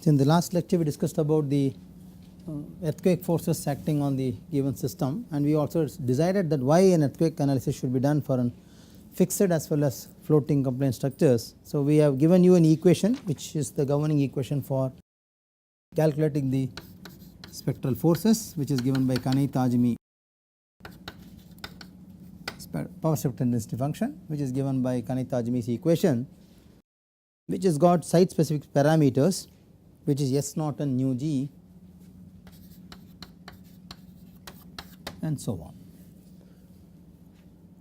So in the last lecture we discussed about the earthquake forces acting on the given system, and we also decided that why an earthquake analysis should be done for an fixed as well as floating compliant structures. So we have given you an equation which is the governing equation for calculating the spectral forces, which is given by Kanei-Tajimi power spectral density function, which is given by Kanei-Tajimi's equation, which has got site specific parameters, which is S naught and nu g and so on.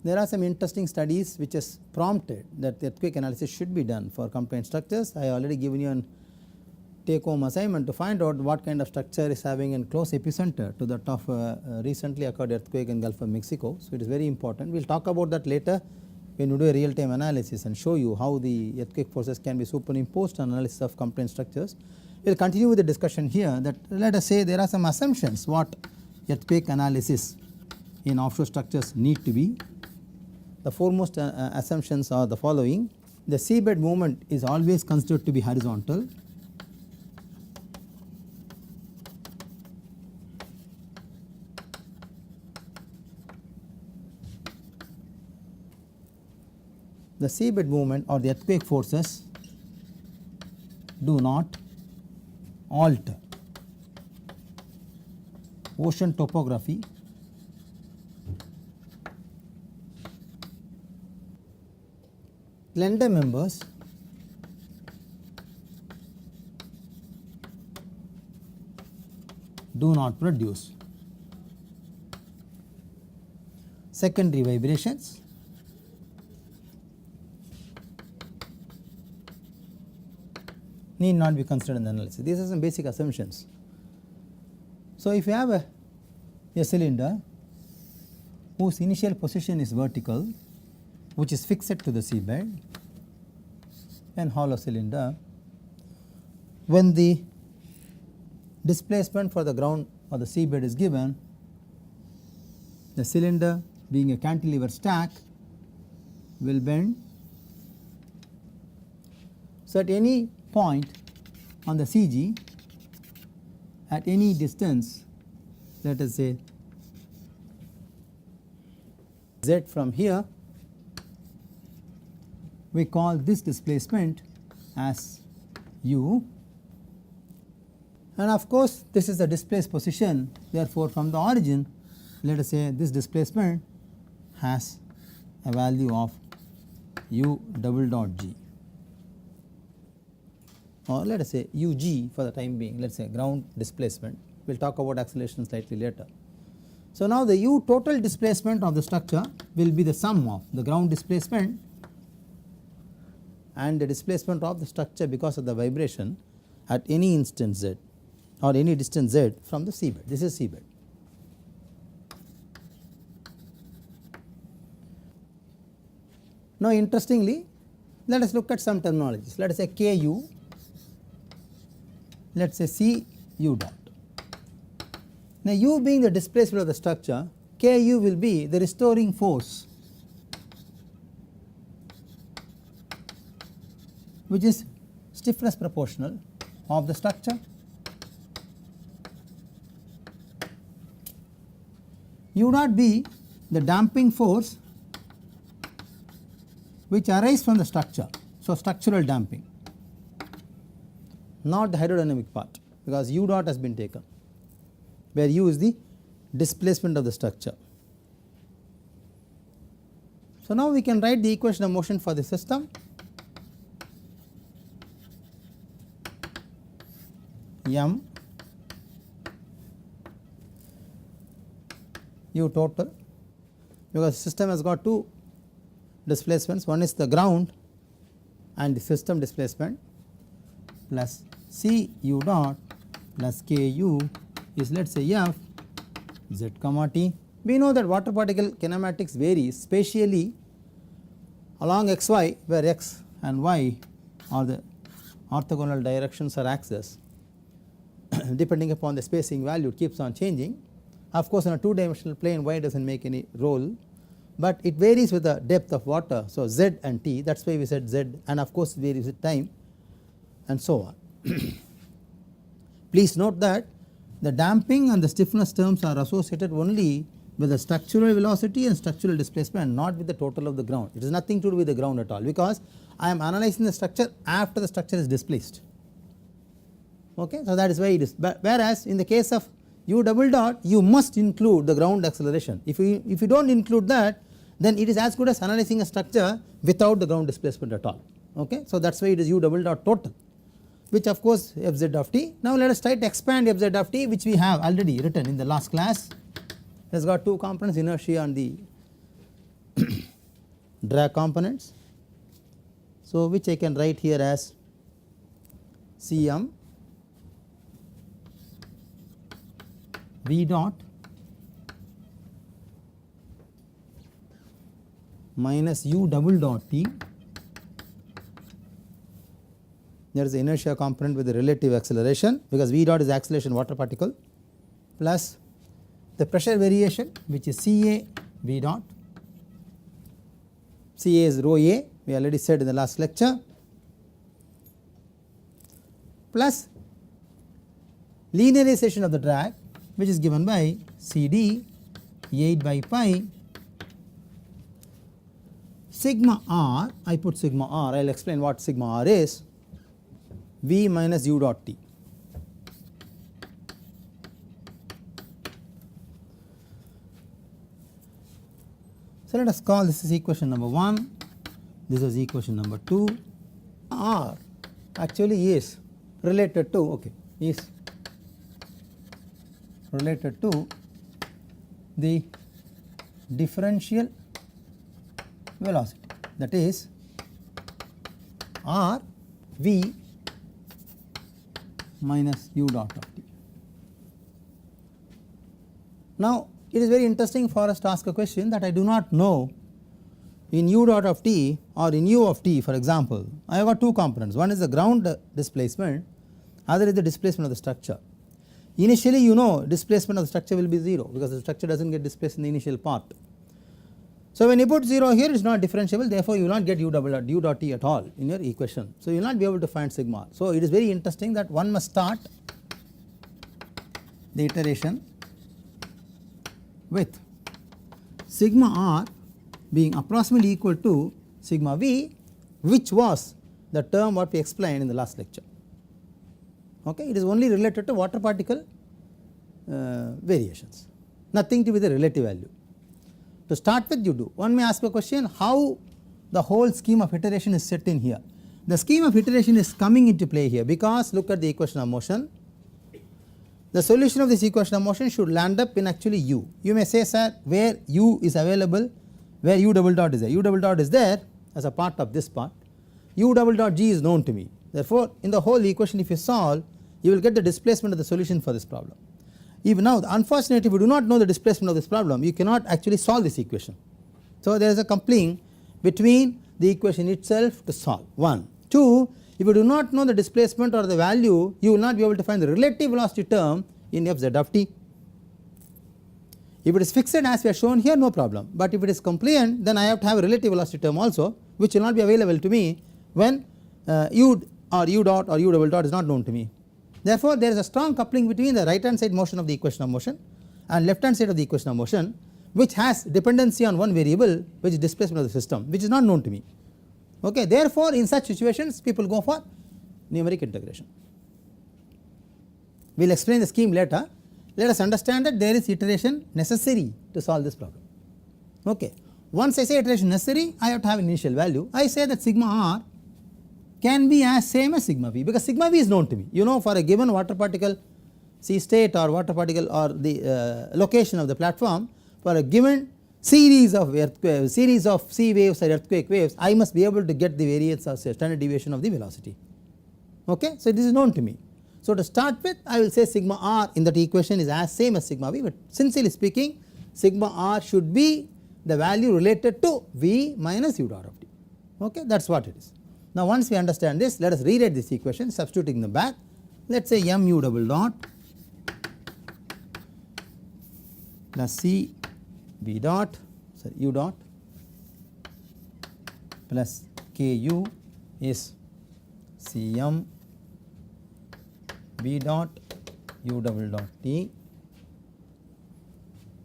There are some interesting studies which has prompted that the earthquake analysis should be done for compliant structures. I already given you an take home assignment to find out what kind of structure is having a close epicenter to that of recently occurred earthquake in Gulf of Mexico. So it is very important. We will talk about that later when we do a real time analysis and show you how the earthquake forces can be superimposed on analysis of compliant structures. We will continue with the discussion here that let us say there are some assumptions what earthquake analysis in offshore structures need to be. The foremost assumptions are the following: the seabed movement is always considered to be horizontal. The seabed movement or the earthquake forces do not alter ocean topography slender members do not produce secondary vibrations need not be considered in the analysis. These are some basic assumptions. So if you have a cylinder whose initial position is vertical, which is fixed to the seabed, and hollow cylinder, when the displacement for the ground or the seabed is given, the cylinder being a cantilever stack will bend. So at any point on the CG at any distance, let us say Z from here, we call this displacement as u, and of course this is the displaced position. Therefore from the origin, let us say this displacement has a value of u double dot g, or let us say ug for the time being, let us say ground displacement. We will talk about acceleration slightly later. So now the u total displacement of the structure will be the sum of the ground displacement and the displacement of the structure because of the vibration at any instant z or any distance z from the seabed. This is seabed. Now interestingly, let us look at some terminologies. Let us say Ku, let us say Cu dot. Now u being the displacement of the structure, Ku will be the restoring force which is stiffness proportional of the structure. U dot be the damping force which arises from the structure. So structural damping, not the hydrodynamic part, because u dot has been taken, where u is the displacement of the structure. So now we can write the equation of motion for the system. M u total, because the system has got two displacements, one is the ground and the system displacement, plus C u dot plus K u is, let us say, F z comma t. We know that water particle kinematics varies spatially along x y, where x and y are the orthogonal directions or axes. Depending upon the spacing value, it keeps on changing. Of course, on a 2-dimensional plane y does not make any role, but it varies with the depth of water. So z and t, that is why we said z, and of course it varies with time and so on. Please note that the damping and the stiffness terms are associated only with the structural velocity and structural displacement, not with the total of the ground. It has nothing to do with the ground at all, because I am analyzing the structure after the structure is displaced. Okay, so that is why it is. But whereas in the case of u double dot, you must include the ground acceleration. If you do not include that, then it is as good as analyzing a structure without the ground displacement at all. Okay, so that is why it is u double dot total, which of course fz of t. Now let us try to expand fz of t, which we have already written in the last class. It has got two components, inertia and the drag components. So which I can write here as Cm v dot minus u double dot t, there is the inertia component with the relative acceleration, because v dot is acceleration water particle, plus the pressure variation, which is Ca v dot. Ca is rho a, we already said in the last lecture, plus linearization of the drag, which is given by Cd 8 by pi sigma r. I put sigma r, I will explain what sigma r is, v minus u dot t. So let us call this is equation number 1, this is equation number 2. R actually is related to, okay, is related to the differential velocity, that is r v minus u dot of t. Now it is very interesting for us to ask a question that I do not know in u dot of t or in u of t. For example, I have got two components, one is the ground displacement, other is the displacement of the structure. Initially you know displacement of the structure will be 0, because the structure does not get displaced in the initial part. So when you put 0 here, it is not differentiable, therefore you will not get u double dot u dot t at all in your equation. So you will not be able to find sigma r. So it is very interesting that one must start the iteration with sigma r being approximately equal to sigma v, which was the term what we explained in the last lecture. Okay, it is only related to water particle variations, nothing to do with the relative value. To start with, you do, one may ask a question how the whole scheme of iteration is set in here. The scheme of iteration is coming into play here, because look at the equation of motion. The solution of this equation of motion should land up in actually u. You may say, sir, where u is available, where u double dot is there. U double dot is there as a part of this part, u double dot g is known to me. Therefore in the whole equation, if you solve, you will get the displacement of the solution for this problem. Even now, unfortunately, if you do not know the displacement of this problem, you cannot actually solve this equation. So there is a coupling between the equation itself to solve, 1. 2, if you do not know the displacement or the value, you will not be able to find the relative velocity term in fz of t. If it is fixed as we have shown here, no problem, but if it is compliant, then I have to have a relative velocity term also, which will not be available to me when u or u dot or u double dot is not known to me. Therefore there is a strong coupling between the right hand side motion of the equation of motion and left hand side of the equation of motion, which has dependency on one variable, which is displacement of the system, which is not known to me. Okay, therefore in such situations people go for numeric integration. We will explain the scheme later. Let us understand that there is iteration necessary to solve this problem. Okay, once I say iteration necessary, I have to have an initial value. I say that sigma r can be as same as sigma v, because sigma v is known to me. You know, for a given water particle sea state or water particle or the location of the platform, for a given series of sea waves or earthquake waves, I must be able to get the variance or standard deviation of the velocity. Okay, so this is known to me. So to start with, I will say sigma r in that equation is as same as sigma v, but sincerely speaking, sigma r should be the value related to v minus u dot of t. Okay, that is what it is. Now once we understand this, let us rewrite this equation substituting them back. Let us say m u double dot plus c v dot, sorry, u dot plus k u is c m v dot u double dot t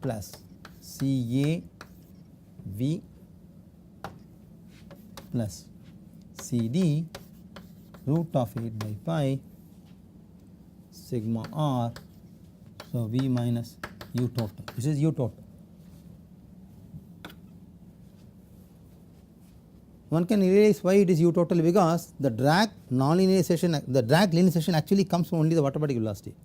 plus CA V plus CD root of 8 by pi sigma r, so V minus u total. This is u total. One can realize why it is u total, because the drag non-linearization, the drag linearization actually comes from only the water particle velocity.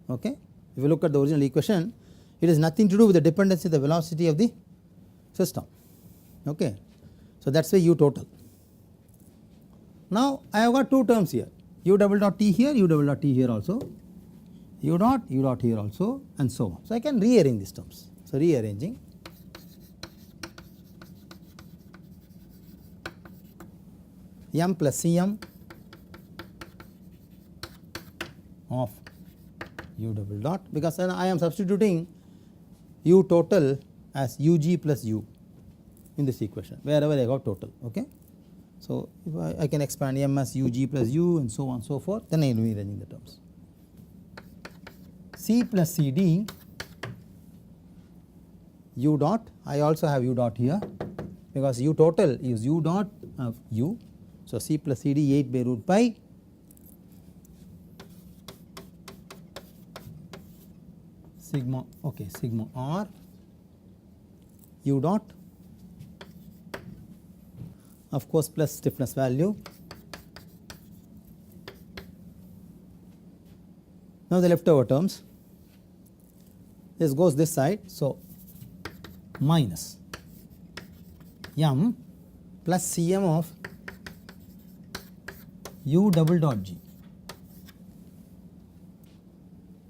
Okay? If you look at the original equation, it has nothing to do with the dependency of the velocity of the system. Okay? So that is why u total. Now I have got two terms here, u double dot t here, u double dot t here also, u dot here also, and so on. So I can rearrange these terms. So rearranging, m plus Cm of u double dot, because I am substituting u total as ug plus u in this equation wherever I got total. Okay? So if I can expand m as ug plus u and so on and so forth, then I am rearranging the terms. C plus CD u dot, I also have u dot here because u total is u dot of u. So C plus CD 8 by root pi sigma, okay, sigma r u dot, of course plus stiffness value. Now the leftover terms, this goes this side, so minus m plus Cm of u double dot g.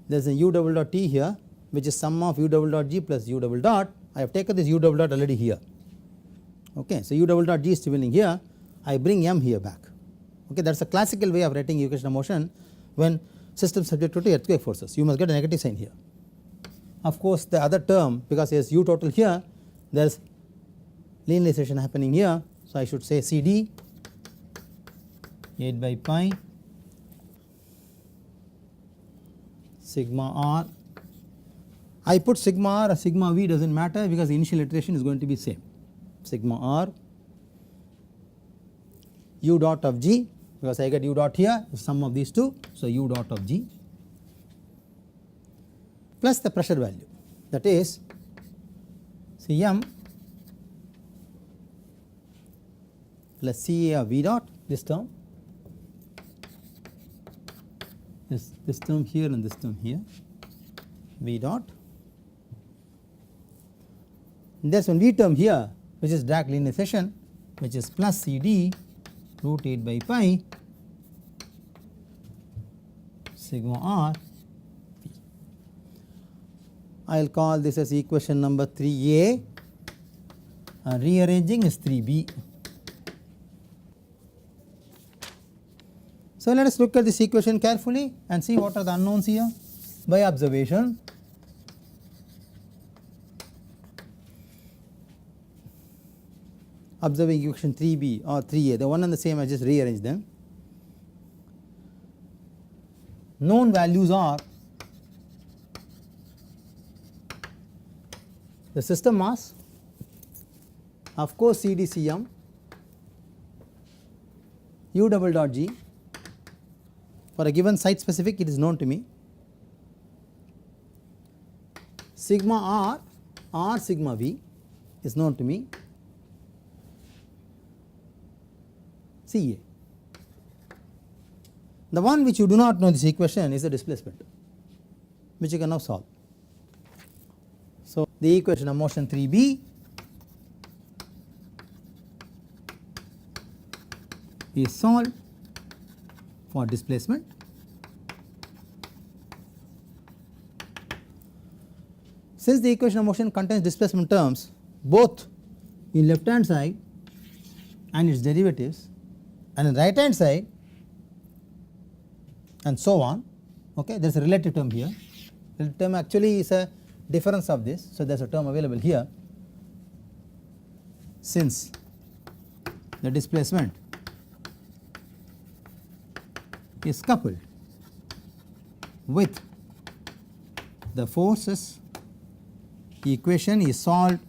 There is a u double dot t here, which is sum of u double dot g plus u double dot. I have taken this u double dot already here. Okay, so u double dot g is remaining here, I bring m here back. Okay, that is a classical way of writing equation of motion when system subject to earthquake forces. You must get a negative sign here. Of course, the other term, because there is u total here, there is linearization happening here. So I should say CD 8 by pi sigma r. I put sigma r or sigma v, does not matter because the initial iteration is going to be same. Sigma r u dot of g, because I get u dot here, sum of these two, so u dot of g plus the pressure value, that is Cm plus Ca of v dot, this term, this term here and this term here, v dot. There is one v term here which is drag linearization, which is plus CD root 8 by pi sigma r v. I will call this as equation number 3a, and rearranging is 3b. So let us look at this equation carefully and see what are the unknowns here by observation. Observing equation 3b or 3a, the one and the same, I just rearrange them. Known values are the system mass, of course CD Cm, u double dot g. For a given site specific, it is known to me. Sigma r, r sigma v is known to me. Ca. The one which you do not know this equation is the displacement, which you can now solve. So the equation of motion 3b is solved for displacement. Since the equation of motion contains displacement terms both in left hand side and its derivatives, and in right hand side and so on, okay, there is a relative term here. The term actually is a difference of this, so there is a term available here. Since the displacement is coupled with the forces equation is solved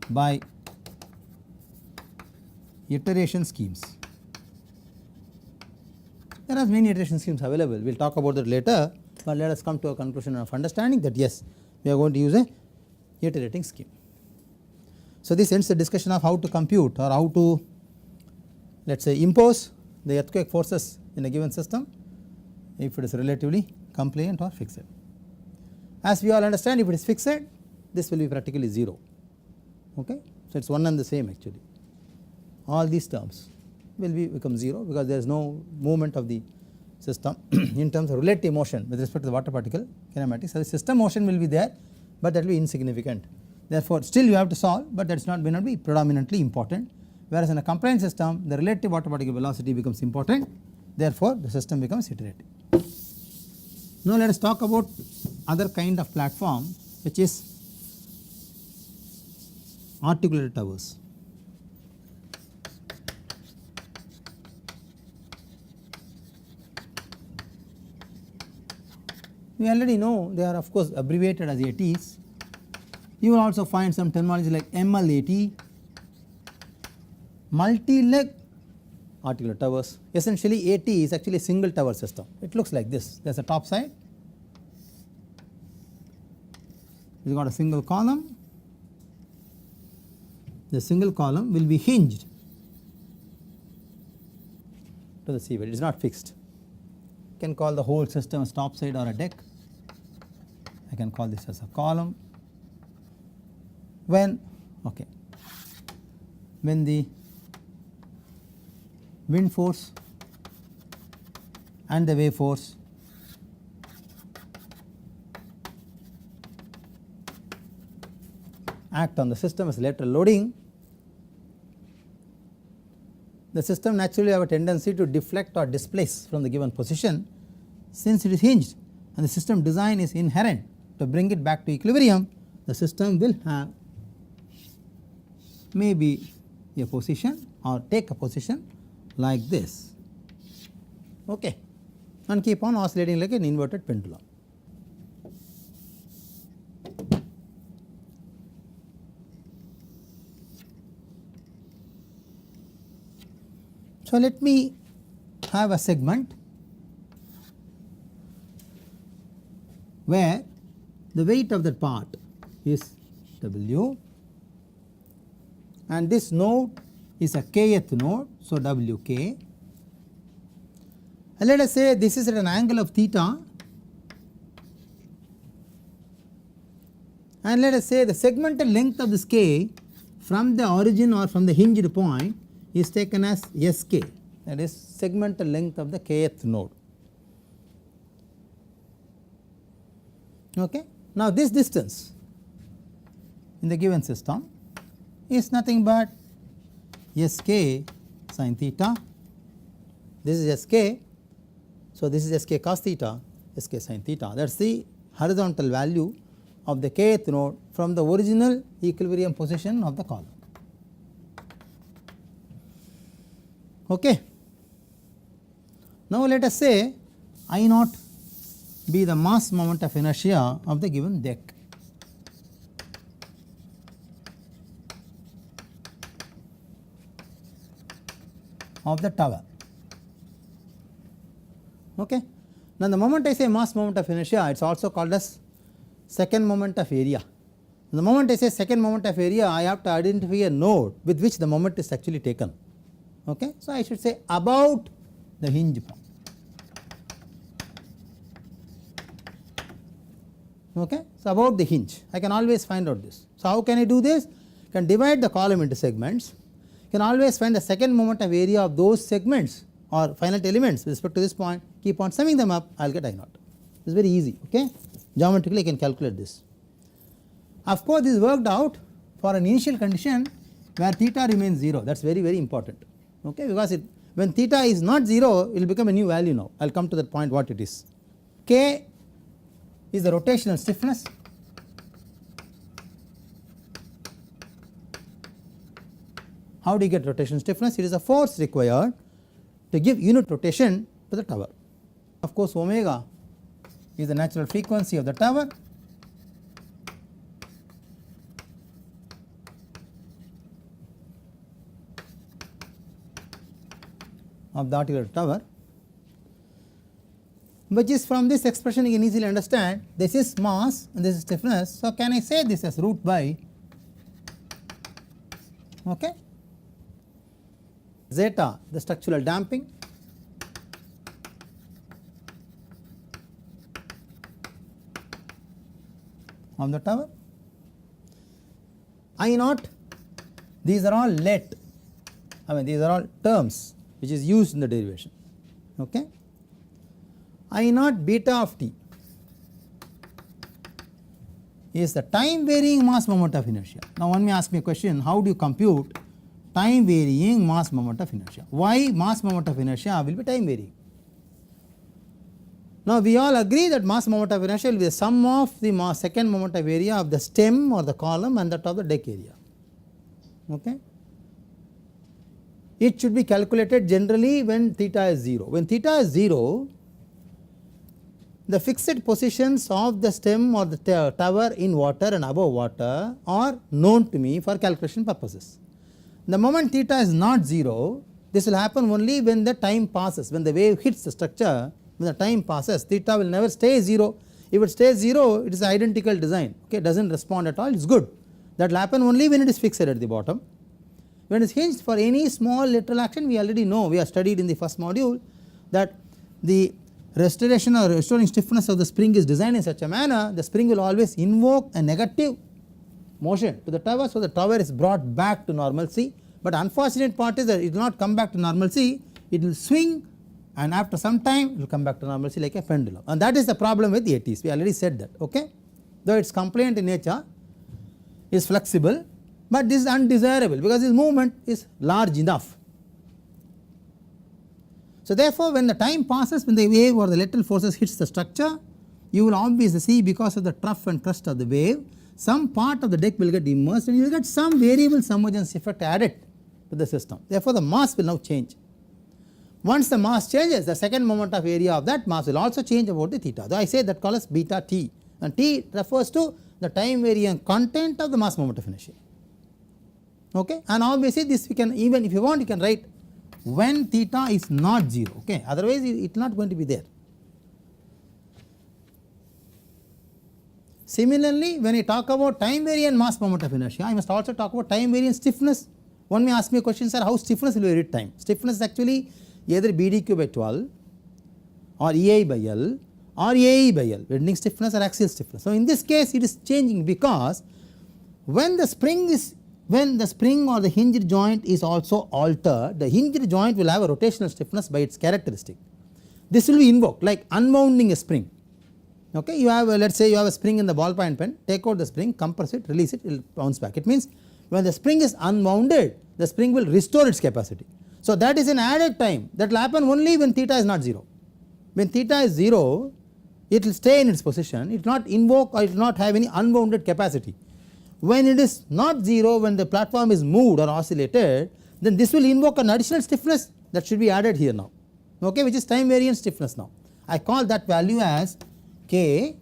by iteration schemes. There are many iteration schemes available, we will talk about that later, but let us come to a conclusion of understanding that yes, we are going to use a iterating scheme. So, this ends the discussion of how to compute or how to, let us say, impose the earthquake forces in a given system if it is relatively compliant or fixed. As we all understand, if it is fixed, this will be practically 0. Okay? So, it is one and the same actually. All these terms will become 0 because there is no movement of the system in terms of relative motion with respect to the water particle kinematics. So, the system motion will be there, but that will be insignificant. Therefore, still you have to solve, but that is not may not be predominantly important, whereas in a compliant system the relative water particle velocity becomes important, therefore, the system becomes iterative. Now, let us talk about other kind of platform, which is articulated towers. We already know they are of course abbreviated as ATs. You will also find some terminology like MLAT, multi-leg articulated towers. Essentially AT is actually a single tower system. It looks like this. There is a top side, you got a single column. The single column will be hinged to the seabed, it is not fixed. You can call the whole system as top side or a deck. I can call this as a column. When the wind force and the wave force act on the system as lateral loading, the system naturally have a tendency to deflect or displace from the given position. Since it is hinged and the system design is inherent to bring it back to equilibrium, the system will have maybe a position or take a position like this, okay, and keep on oscillating like an inverted pendulum. So, let me have a segment where the weight of that part is W and this node is a kth node. So, Wk, and let us say this is at an angle of theta, and let us say the segmental length of this k from the origin or from the hinged point is taken as Sk, that is segmental length of the kth node. Okay. Now, this distance in the given system is nothing but Sk sin theta, this is Sk. So, this is Sk cos theta, Sk sin theta, that is the horizontal value of the kth node from the original equilibrium position of the column. Okay. Now, let us say I naught be the mass moment of inertia of the given deck. Of the tower. Okay. Now, the moment I say mass moment of inertia, it is also called as second moment of area. The moment I say second moment of area, I have to identify a node with which the moment is actually taken. Okay. So, I should say about the hinge point. Okay. So, about the hinge, I can always find out this. So, how can I do this? I can divide the column into segments, you can always find the second moment of area of those segments or finite elements with respect to this point, keep on summing them up, I will get I naught. It is very easy, okay. Geometrically I can calculate this. Of course, this is worked out for an initial condition where theta remains 0, that is very, very important, okay, because when theta is not 0, it will become a new value now. I will come to that point what it is. K is the rotational stiffness, how do you get rotational stiffness? It is a force required to give unit rotation to the tower. Of course, omega is the natural frequency of the tower. Of the arterial tower, which is from this expression you can easily understand this is mass and this is stiffness. So, can I say this as root by okay, zeta the structural damping of the tower, I naught, these are all let, these are all terms which is used in the derivation. Okay. I naught beta of t is the time varying mass moment of inertia. Now, one may ask me a question, how do you compute time varying mass moment of inertia? Why mass moment of inertia will be time varying? Now, we all agree that mass moment of inertia will be the sum of the second moment of area of the stem or the column and that of the deck area. Okay. It should be calculated generally when theta is 0. When theta is 0, the fixed positions of the stem or the tower in water and above water are known to me for calculation purposes. The moment theta is not 0, this will happen only when the time passes, when the wave hits the structure, when the time passes, theta will never stay 0. If it stays 0, it is identical design, okay, does not respond at all, it is good. That will happen only when it is fixed at the bottom. When it is hinged, for any small lateral action, we already know, we have studied in the first module that the restoration or restoring stiffness of the spring is designed in such a manner, the spring will always invoke a negative motion to the tower. So, the tower is brought back to normalcy, but unfortunate part is that it will not come back to normalcy, it will swing and after some time it will come back to normalcy like a pendulum, and that is the problem with ATs, we already said that. Okay. Though it is compliant in nature, is flexible, but this is undesirable because this movement is large enough. So, therefore, when the time passes, when the wave or the lateral forces hits the structure, you will obviously see because of the trough and crest of the wave, some part of the deck will get immersed and you will get some variable submergence effect added to the system. Therefore, the mass will now change. Once the mass changes, the second moment of area of that mass will also change about the theta. So, I say that call as beta t, and t refers to the time varying content of the mass moment of inertia. Okay. And obviously, this we can, even if you want, you can write when theta is not 0, okay, otherwise it is not going to be there. Similarly, when I talk about time varying mass moment of inertia, I must also talk about time varying stiffness. One may ask me a question, sir, how stiffness will vary with time? Stiffness is actually either BDQ by 12 or EI by L or AE by L, bending stiffness or axial stiffness. So, in this case it is changing because when the spring or the hinged joint is also altered, the hinged joint will have a rotational stiffness by its characteristic. This will be invoked like unwounding a spring. Okay, you have let us say you have a spring in the ballpoint pen, take out the spring, compress it, release it, it will bounce back. It means when the spring is unwounded, the spring will restore its capacity. So, that is an added time that will happen only when theta is not 0. When theta is 0, it will stay in its position, it will not invoke or it will not have any unbounded capacity. When it is not 0, when the platform is moved or oscillated, then this will invoke an additional stiffness that should be added here now, okay, which is time variant stiffness now. I call that value as K,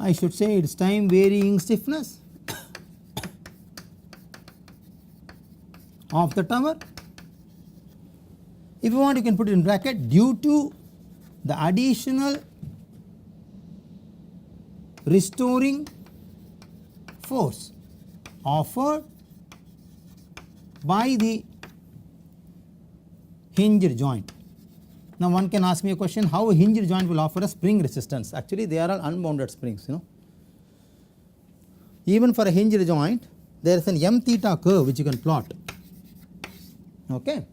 I should say it is time varying stiffness of the tower. If you want, you can put it in bracket due to the additional restoring force offered by the hinged joint. Now, one can ask me a question, how a hinged joint will offer a spring resistance? Actually, they are all unbounded springs, you know. Even for a hinged joint, there is an m theta curve which you can plot. Okay.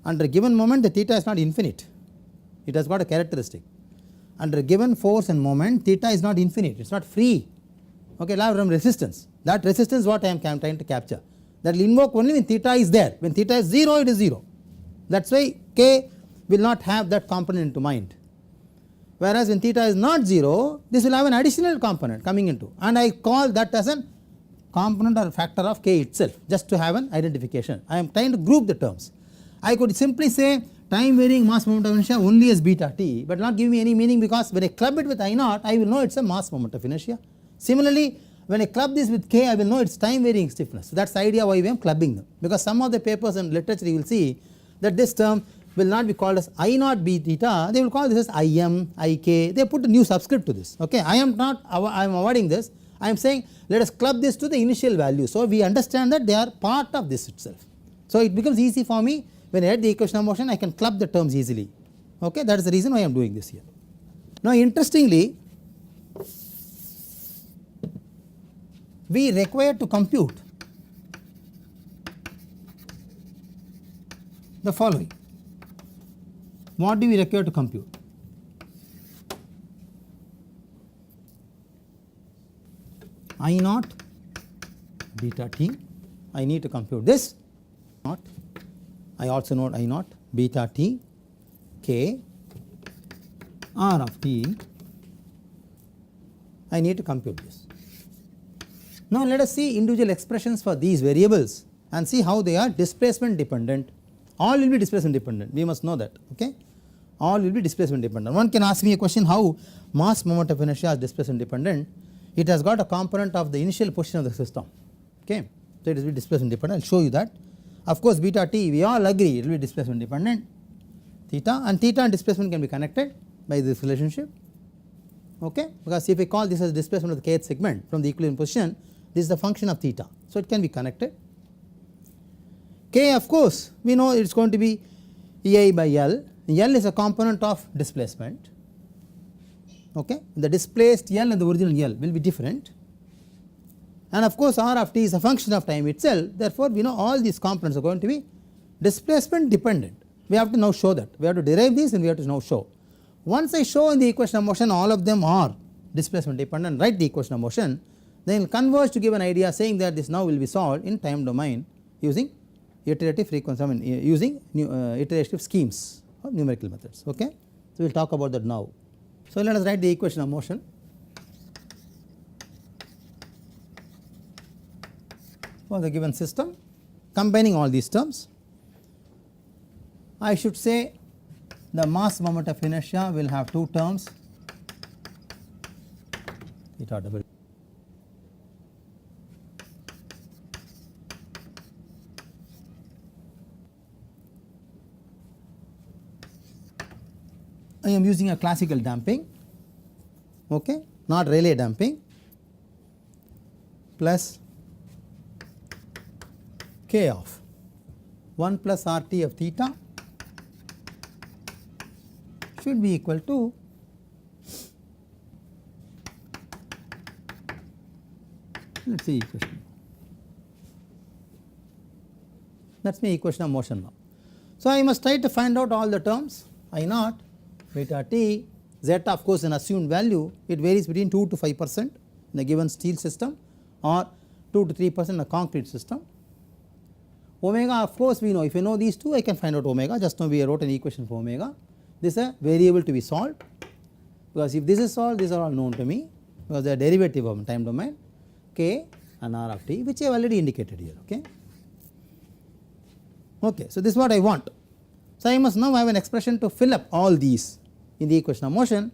Under a given moment, the theta is not infinite, it has got a characteristic. Under a given force and moment, theta is not infinite, it is not free. Okay, it will have some resistance. That resistance is what I am trying to capture. That will invoke only when theta is there. When theta is 0, it is 0. That is why K will not have that component into mind. Whereas when theta is not 0, this will have an additional component coming into, and I call that as an component or factor of K itself, just to have an identification. I am trying to group the terms. I could simply say time varying mass moment of inertia only as beta t, but not give me any meaning, because when I club it with I naught, I will know it is a mass moment of inertia. Similarly, when I club this with k, I will know it is time varying stiffness. So that is the idea why we am clubbing them, because some of the papers and literature you will see that this term will not be called as I naught b theta, they will call this as Im, Ik, they put a new subscript to this. Okay, I am avoiding this, I am saying let us club this to the initial value. So we understand that they are part of this itself. So it becomes easy for me when I write the equation of motion, I can club the terms easily. Okay, that is the reason why I am doing this here. Now interestingly, we require to compute the following. What do we require to compute? I naught beta t, I need to compute this naught, I also know I naught beta t k r of t, I need to compute this. Now let us see individual expressions for these variables and see how they are displacement dependent. All will be displacement dependent, we must know that. Okay, all will be displacement dependent. One can ask me a question, how mass moment of inertia is displacement dependent? It has got a component of the initial position of the system. Okay, so it will be displacement dependent. I will show you that. Of course, beta t we all agree it will be displacement dependent. Theta and displacement can be connected by this relationship. Okay, because if we call this as displacement of the kth segment from the equilibrium position, this is the function of theta, so it can be connected. K, of course we know it is going to be Ei by L. L is a component of displacement. Okay, the displaced L and the original L will be different, and of course R of t is a function of time itself. Therefore we know all these components are going to be displacement dependent. We have to now show that, we have to derive these and we have to now show. Once I show in the equation of motion all of them are displacement dependent, write the equation of motion, then converge to give an idea saying that this now will be solved in time domain using iterative frequency, using iterative schemes or numerical methods. Okay, so we will talk about that now. So let us write the equation of motion. For the given system, combining all these terms, I should say the mass moment of inertia will have two terms, theta double. I am using a classical damping, okay, not Rayleigh damping, plus k of 1 plus RT of theta should be equal to let us see equation. That is my equation of motion now. So I must try to find out all the terms I naught beta t, z of course an assumed value, it varies between 2 to 5% in a given steel system or 2 to 3% in a concrete system. Omega of course we know, if I know these two I can find out omega, just now we wrote an equation for omega. This is a variable to be solved, because if this is solved these are all known to me because they are derivative of time domain, k and r of t, which I have already indicated here. Okay, okay, so this is what I want. So I must now have an expression to fill up all these in the equation of motion.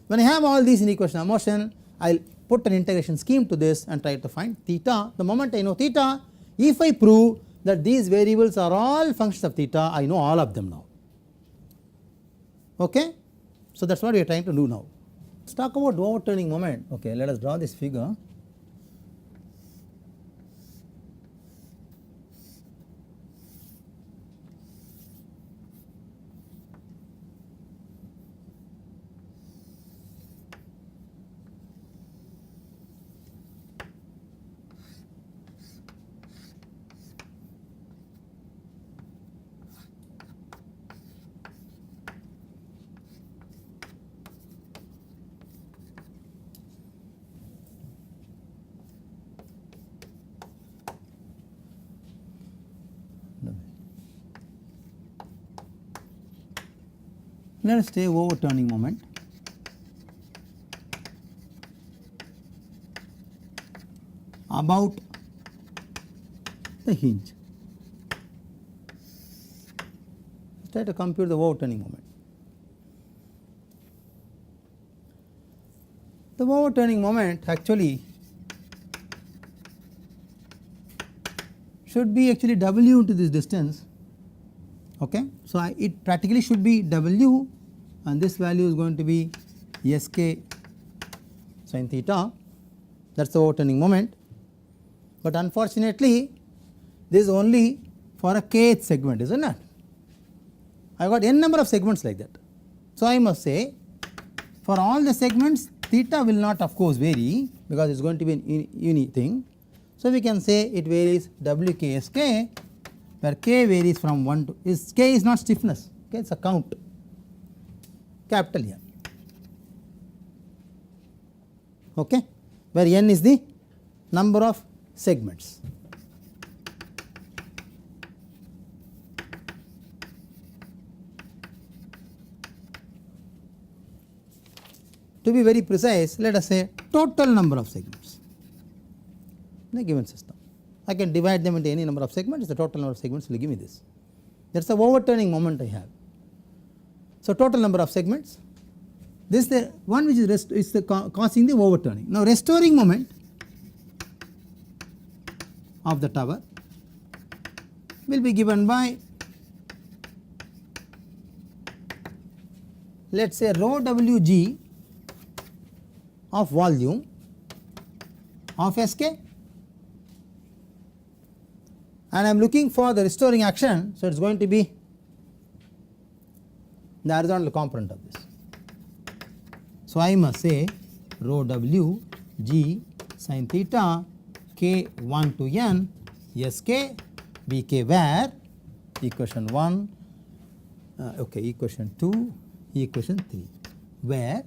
When I have all these in the equation of motion, I will put an integration scheme to this and try to find theta. The moment I know theta, if I prove that these variables are all functions of theta, I know all of them now. Okay, so that is what we are trying to do now. Let us talk about overturning moment. Okay, let us draw this figure. Let us take overturning moment. About the hinge. try to compute the overturning moment. The overturning moment actually should be actually W into this distance. Okay. So, it practically should be W, and this value is going to be Sk sin theta, that is the overturning moment. But unfortunately, this is only for a kth segment, is it not? I got n number of segments like that. So, I must say for all the segments theta will not of course vary, because it is going to be an uni thing. So, we can say it varies Wksk, where k varies from 1 to k is not stiffness, okay, it is a count, capital N, okay, where n is the number of segments. To be very precise, let us say total number of segments in a given system. I can divide them into any number of segments, the total number of segments will give me this. That is the overturning moment I have. So, total number of segments, this is the one which is causing the overturning. Now, restoring moment of the tower will be given by, let us say, rho Wg of volume of Sk, and I am looking for the restoring action. So, it is going to be the horizontal component of this. So, I must say rho W g sin theta k 1 to n Sk Vk, where equation 1, okay, equation 2, equation 3, where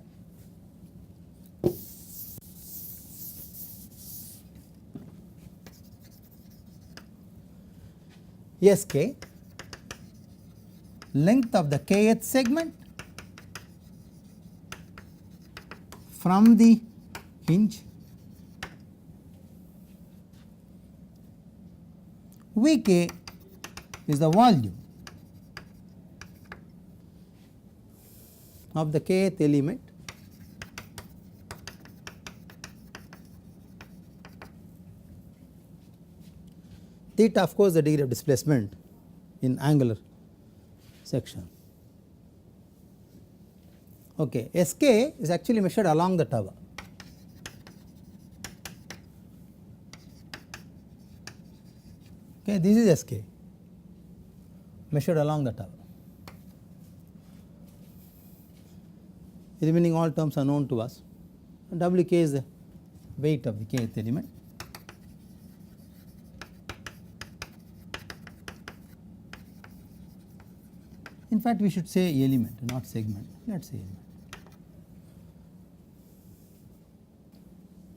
Sk length of the kth segment from the hinge, Vk is the volume of the kth element theta, of course, the degree of displacement in angular section. Okay. Sk is actually measured along the tower. Okay, this is Sk measured along the tower. The remaining all terms are known to us. Wk is the weight of the kth element. In fact, we should say element, not segment. Let us say element.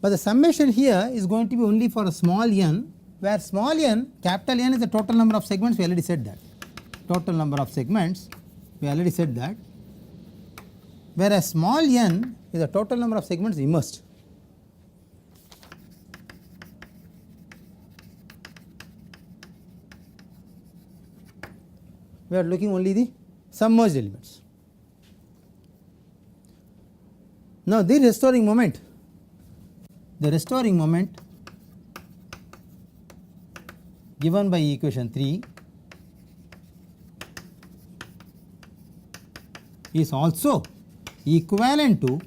But the summation here is going to be only for a small n, where small n, capital N is the total number of segments, we already said that. Total number of segments, we already said that. Whereas small n is the total number of segments immersed. We are looking only the submerged elements. Now, the restoring moment given by equation 3 is also equivalent to,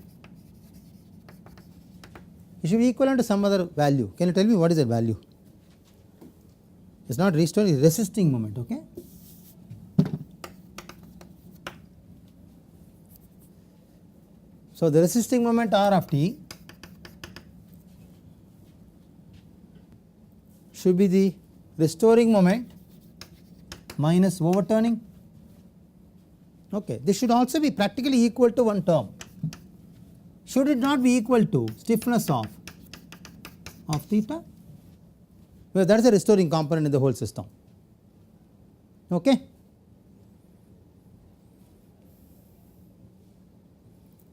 it should be equivalent to some other value. Can you tell me what is that value? It is not restoring, it is resisting moment. Okay. So, the resisting moment R of t should be the restoring moment minus overturning. Okay. This should also be practically equal to one term. Should it not be equal to stiffness of theta? Well, that is a restoring component in the whole system. Okay.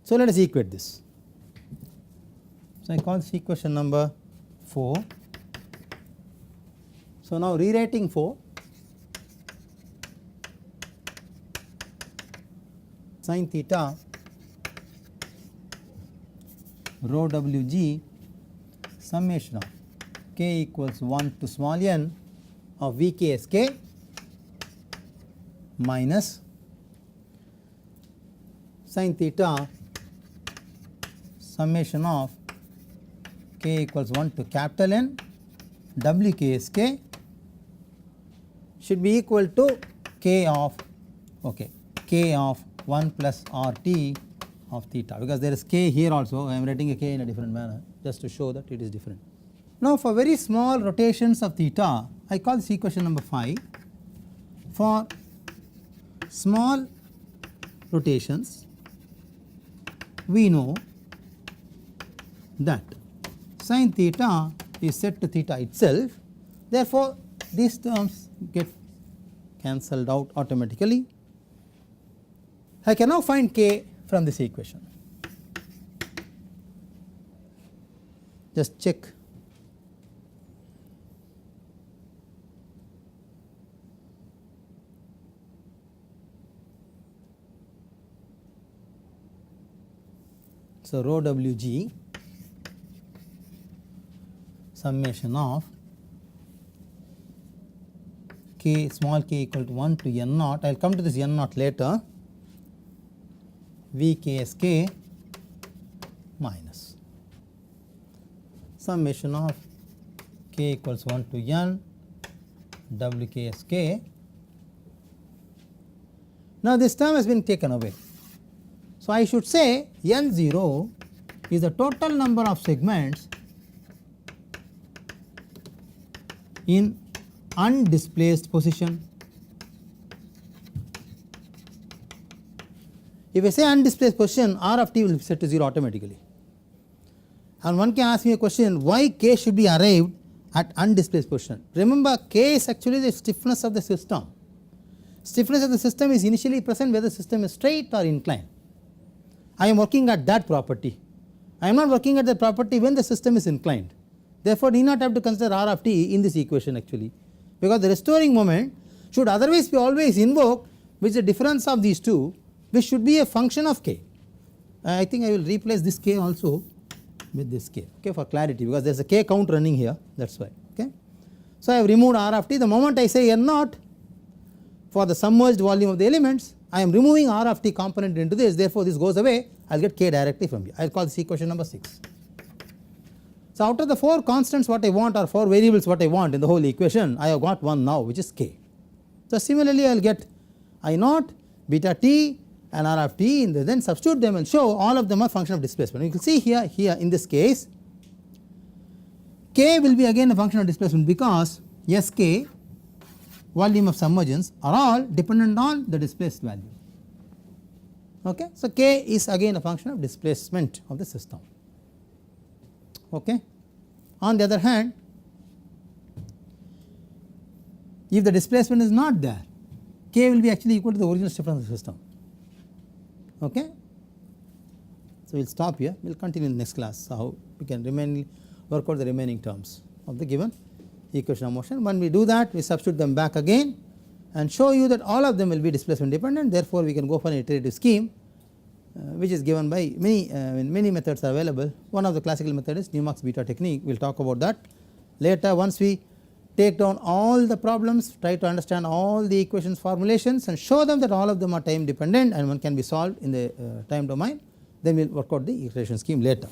So, let us equate this. So, I call this equation number 4. So, now rewriting 4, sin theta rho wg summation of k equals 1 to small n of vksk minus sin theta summation of k equals 1 to capital N wksk should be equal to k of k of 1 plus RT of theta, because there is k here also. I am writing a k in a different manner just to show that it is different. Now for very small rotations of theta, I call this equation number 5. For small rotations, we know that sin theta is set to theta itself, therefore these terms get cancelled out automatically. I can now find k from this equation. Just check. So rho wg summation of k small k equal to 1 to n naught, I will come to this n naught later, vksk minus summation of k equals 1 to n wksk. Now this term has been taken away. So I should say n0 is the total number of segments in undisplaced position. If I say undisplaced position, R of t will be set to 0 automatically. And one can ask me a question, why k should be arrived at undisplaced position? Remember, k is actually the stiffness of the system. Stiffness of the system is initially present whether the system is straight or inclined. I am working at that property. I am not working at the property when the system is inclined. Therefore, need not have to consider R of t in this equation actually, because the restoring moment should otherwise be always invoked, which is the difference of these two, which should be a function of k. I think I will replace this k also with this k, okay, for clarity, because there is a k count running here, that is why. Okay. So I have removed R of t. The moment I say n naught for the submerged volume of the elements, I am removing R of t component into this, therefore this goes away, I will get k directly from here. I will call this equation number 6. So out of the 4 constants what I want, or 4 variables what I want in the whole equation, I have got one now, which is k. So similarly I will get I naught, beta t and R of t, and then substitute them and show all of them are function of displacement. You can see here in this case k will be again a function of displacement, because sk volume of submergence are all dependent on the displaced value. Okay. So k is again a function of displacement of the system. Okay. On the other hand, if the displacement is not there, k will be actually equal to the original stiffness of the system. Okay. So we will stop here, we will continue in the next class how we can work out the remaining terms of the given equation of motion. When we do that, we substitute them back again and show you that all of them will be displacement dependent, therefore we can go for an iterative scheme which is given by many methods are available. One of the classical method is Newmark's beta technique. We will talk about that later once we take down all the problems, try to understand all the equations formulations and show them that all of them are time dependent and one can be solved in the time domain, then we will work out the iteration scheme later.